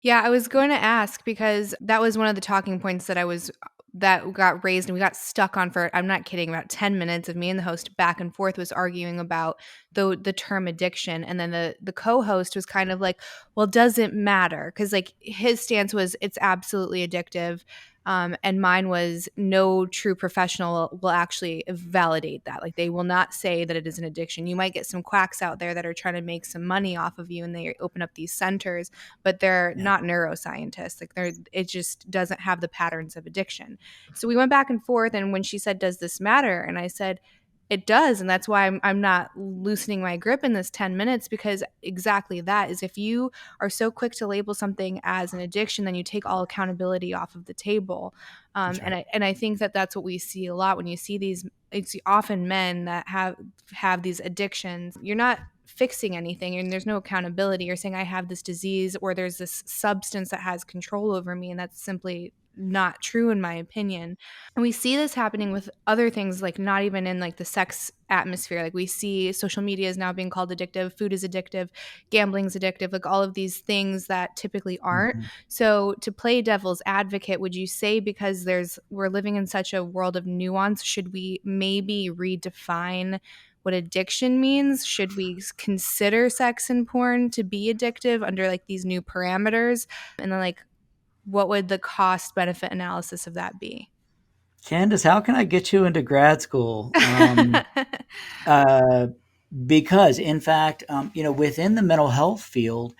Yeah, I was going to ask because that was one of the talking points that got raised and we got stuck on for, I'm not kidding, about 10 minutes of me and the host back and forth was arguing about the term addiction, and then the co-host was kind of like, well, does it matter? Cuz like his stance was it's absolutely addictive. And mine was no true professional will actually validate that. Like they will not say that it is an addiction. You might get some quacks out there that are trying to make some money off of you and they open up these centers, but they're Yeah. not neuroscientists. Like it just doesn't have the patterns of addiction. So we went back and forth, and when she said, "Does this matter?" and I said, "It does," and that's why I'm not loosening my grip in this 10 minutes, because exactly that is, if you are so quick to label something as an addiction, then you take all accountability off of the table. That's right. And I think that that's what we see a lot when you see these. It's often men that have these addictions. You're not fixing anything and there's no accountability. You're saying I have this disease or there's this substance that has control over me, and that's simply not true in my opinion. And we see this happening with other things, like not even in like the sex atmosphere. Like we see social media is now being called addictive, food is addictive, gambling's addictive, like all of these things that typically aren't. Mhm. So to play devil's advocate, would you say because we're living in such a world of nuance, should we maybe redefine what addiction means? Should we consider sex and porn to be addictive under like these new parameters? And then like what would the cost benefit analysis of that be? Candice, how can I get you into grad school? Uh, because, in fact, within the mental health field,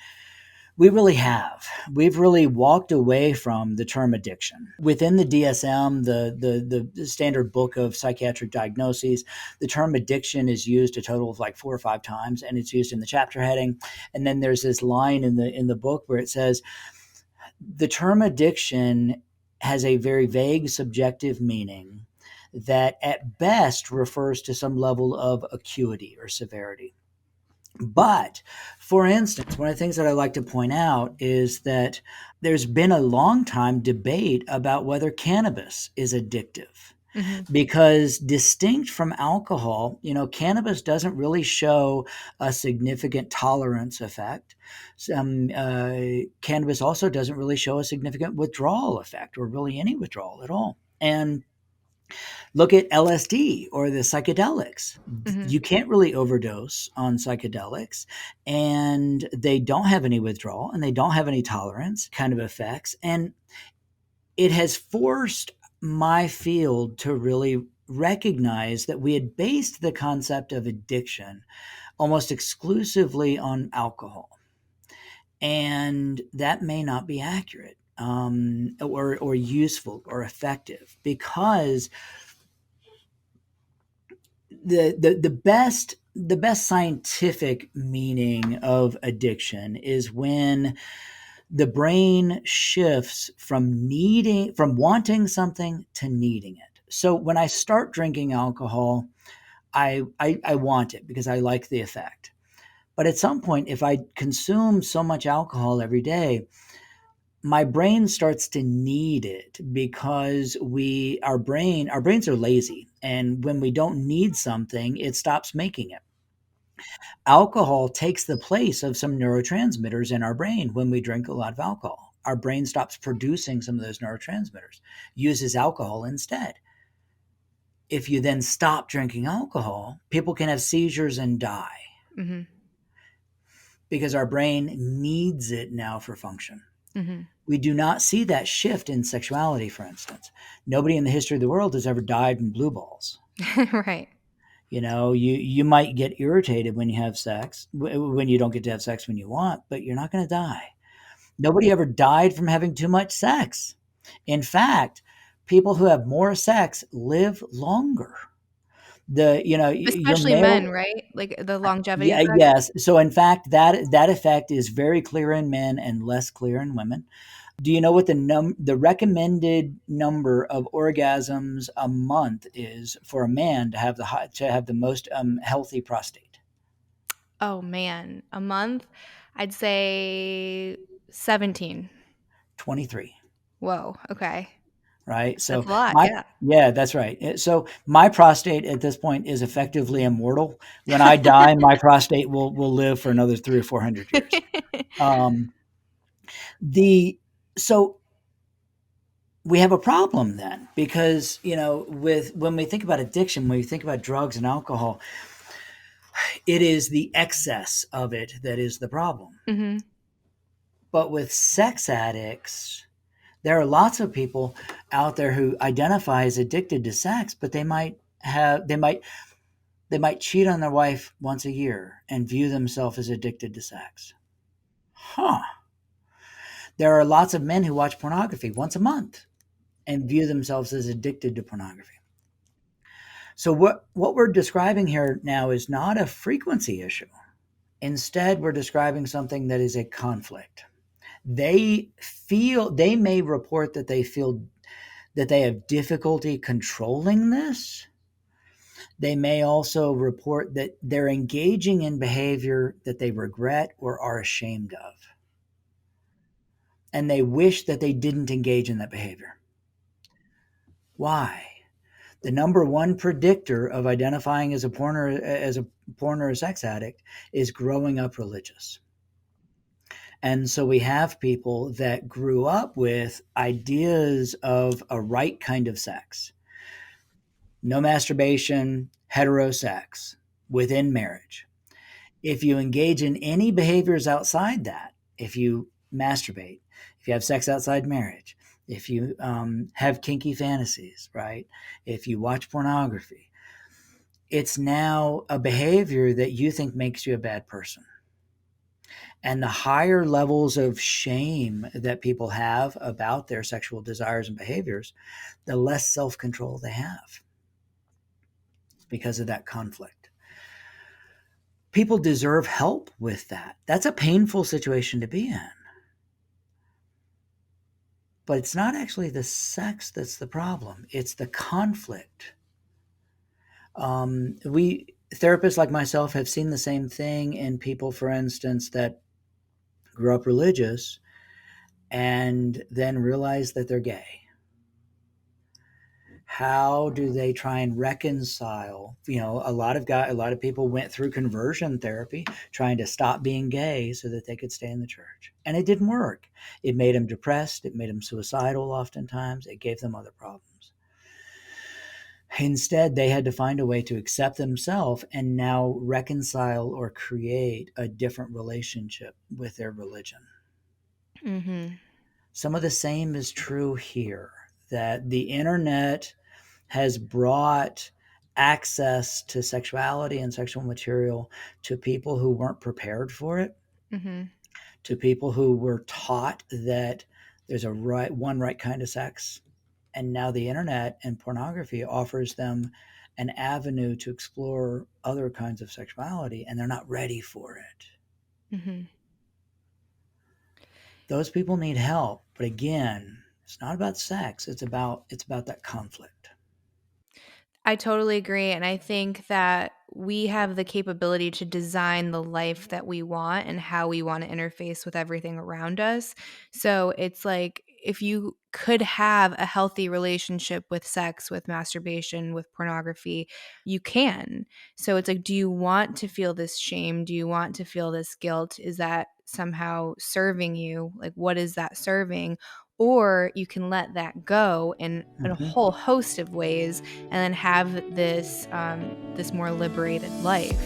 we've really walked away from the term addiction. Within the DSM, the standard book of psychiatric diagnoses, the term addiction is used a total of like 4 or 5 times, and it's used in the chapter heading. And then there's this line in the book where it says the term addiction has a very vague subjective meaning that at best refers to some level of acuity or severity. But, for instance, one of the things that I like to point out is that there's been a long time debate about whether cannabis is addictive. Mhm. Because distinct from alcohol, cannabis doesn't really show a significant tolerance effect. Cannabis also doesn't really show a significant withdrawal effect, or really any withdrawal at all. And look at LSD or the psychedelics. Mhm. You can't really overdose on psychedelics, and they don't have any withdrawal and they don't have any tolerance kind of effects. And it has forced my field to really recognize that we had based the concept of addiction almost exclusively on alcohol. And that may not be accurate, or useful or effective, because the best scientific meaning of addiction is when the brain shifts from wanting something to needing it. So when I start drinking alcohol, I want it because I like the effect. But at some point, if I consume so much alcohol every day, my brain starts to need it because our brains are lazy, and when we don't need something, it stops making it. Alcohol takes the place of some neurotransmitters in our brain. When we drink a lot of alcohol, our brain stops producing some of those neurotransmitters, uses alcohol instead. If you then stop drinking alcohol, people can have seizures and die Mhm. because our brain needs it now for function. Mhm. We do not see that shift in sexuality, for instance. Nobody in the history of the world has ever died from blue balls. Right. You might get irritated when you have sex, when you don't get to have sex when you want, but you're not going to die. Nobody ever died from having too much sex. In fact, people who have more sex live longer. Your Especially men, male, right? Like the longevity yeah, effect. yes. So in fact, that effect is very clear in men and less clear in women. Do you know what the recommended number of orgasms a month is for a man to have the most healthy prostate? Oh man, a month? I'd say 17. 23. Whoa, okay. Right. That's So a lot, my yeah. yeah, that's right. So my prostate at this point is effectively immortal. When I die, my prostate will live for another 300 or 400 years. Um, The so we have a problem then, because with when we think about addiction, when we think about drugs and alcohol, it is the excess of it that is the problem. Mm-hmm. But with sex addicts, there are lots of people out there who identify as addicted to sex, but they might cheat on their wife once a year and view themselves as addicted to sex. Huh. There are lots of men who watch pornography once a month and view themselves as addicted to pornography. So what we're describing here now is not a frequency issue. Instead, we're describing something that is a conflict. They may report that they feel that they have difficulty controlling this. They may also report that they're engaging in behavior that they regret or are ashamed of. And they wish that they didn't engage in that behavior. Why? The number one predictor of identifying as a porn or a sex addict is growing up religious. And so we have people that grew up with ideas of a right kind of sex, no masturbation, heterosex within marriage. If you engage in any behaviors outside that, if you masturbate, if you have sex outside marriage, if you have kinky fantasies, right? If you watch pornography, it's now a behavior that you think makes you a bad person. And the higher levels of shame that people have about their sexual desires and behaviors, the less self control they have because of that conflict. People deserve help with that. That's a painful situation to be in. But it's not actually the sex that's the problem, it's the conflict. We therapists like myself have seen the same thing in people, for instance, that grew up religious and then realize that they're gay. How do they try and reconcile? A lot of people went through conversion therapy trying to stop being gay so that they could stay in the church, and it didn't work. It made them depressed. It made them suicidal. Oftentimes, it gave them other problems. Instead, they had to find a way to accept themselves and now reconcile or create a different relationship with their religion. Mm-hmm. Some of the same is true here, that the internet has brought access to sexuality and sexual material to people who weren't prepared for it, Mm-hmm. to people who were taught that there's one right kind of sex. And now the internet and pornography offers them an avenue to explore other kinds of sexuality, and they're not ready for it. Mm-hmm. Those people need help. But again, it's not about sex. It's about that conflict. I totally agree. And I think that we have the capability to design the life that we want and how we want to interface with everything around us. So it's like if you could have a healthy relationship with sex, with masturbation, with pornography, you can. So it's like, do you want to feel this shame? Do you want to feel this guilt? Is that somehow serving you? Like, what is that serving? Or you can let that go in a Mm-hmm. whole host of ways and then have this this more liberated life.